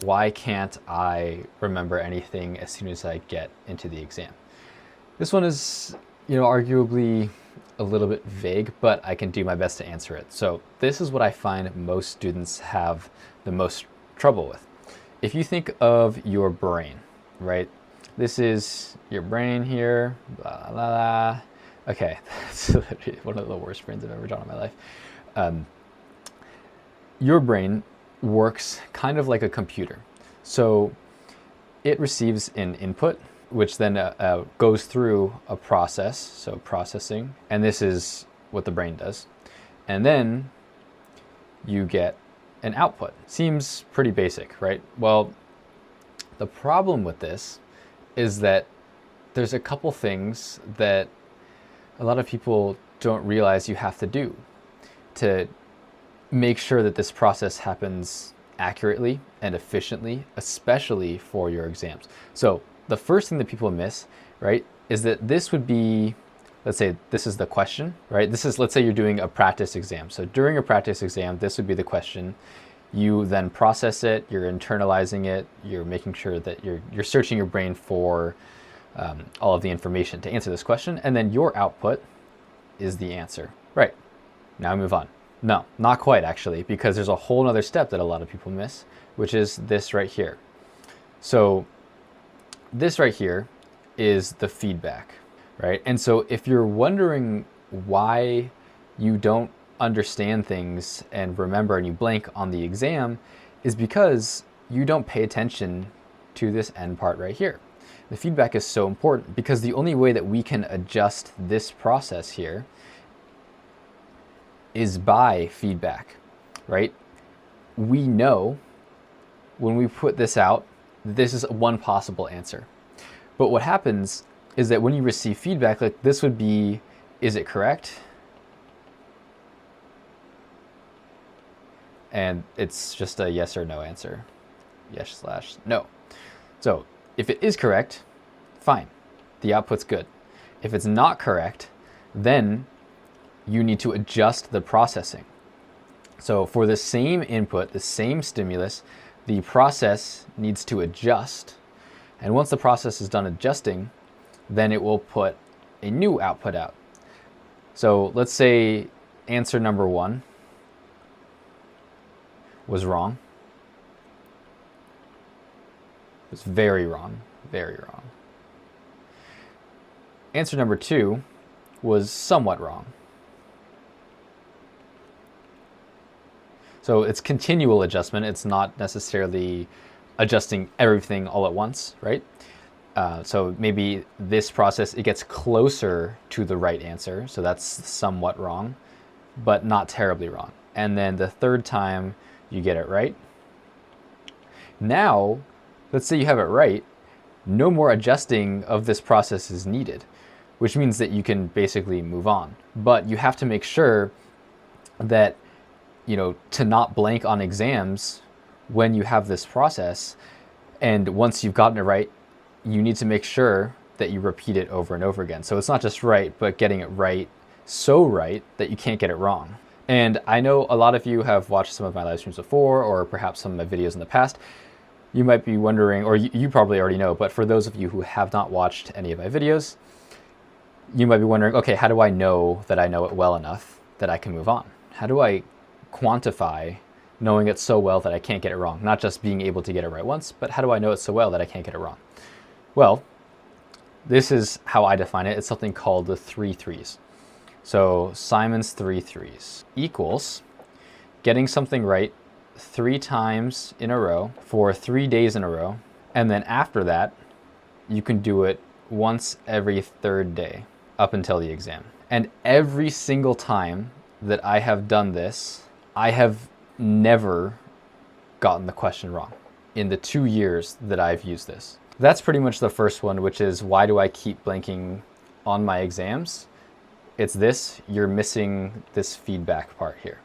Why can't I remember anything as soon as I get into the exam? This one is, arguably a little bit vague, but I can do my best to answer it. So this is what I find most students have the most trouble with. If you think of your brain, right? This is your brain here, blah, blah, blah. Okay, that's one of the worst brains I've ever done in my life. Your brain works kind of like a computer. So it receives an input, which then goes through a process, so processing, and this is what the brain does. And then you get an output. Seems pretty basic, right? Well, the problem with this is that there's a couple things that a lot of people don't realize you have to do to make sure that this process happens accurately and efficiently, especially for your exams. So the first thing that people miss, right, is that this would be, let's say this is the question, right? Let's say you're doing a practice exam. So during a practice exam, this would be the question. You then process it, you're internalizing it, you're making sure that you're searching your brain for all of the information to answer this question, and then your output is the answer. Right, now move on. No, not quite actually, because there's a whole other step that a lot of people miss, which is this right here. So this right here is the feedback, right? And so if you're wondering why you don't understand things and remember and you blank on the exam, is because you don't pay attention to this end part right here. The feedback is so important because the only way that we can adjust this process here is by feedback, right? We know when we put this out, this is one possible answer. But what happens is that when you receive feedback, like this would be, is it correct? And it's just a yes or no answer. Yes/no. So if it is correct, fine, the output's good. If it's not correct, then you need to adjust the processing. So for the same input, the same stimulus, the process needs to adjust. And once the process is done adjusting, then it will put a new output out. So let's say answer number 1 was wrong. It was very wrong, very wrong. Answer number 2 was somewhat wrong. So it's continual adjustment. It's not necessarily adjusting everything all at once, right? So maybe this process, it gets closer to the right answer. So that's somewhat wrong, but not terribly wrong. And then the third time you get it right. Now, let's say you have it right, no more adjusting of this process is needed, which means that you can basically move on. But you have to make sure that, to not blank on exams when you have this process. And once you've gotten it right, you need to make sure that you repeat it over and over again. So it's not just right, but getting it right, so right that you can't get it wrong. And I know a lot of you have watched some of my live streams before, or perhaps some of my videos in the past. You might be wondering, or you probably already know, but for those of you who have not watched any of my videos, you might be wondering, okay, how do I know that I know it well enough that I can move on? How do I quantify knowing it so well that I can't get it wrong? Not just being able to get it right once, but how do I know it so well that I can't get it wrong? Well, this is how I define it. It's something called the 3 threes. So Simon's 3 threes equals getting something right 3 times in a row for 3 days in a row. And then after that, you can do it once every 3rd day up until the exam. And every single time that I have done this, I have never gotten the question wrong in the 2 years that I've used this. That's pretty much the first one, which is why do I keep blanking on my exams? It's this, you're missing this feedback part here.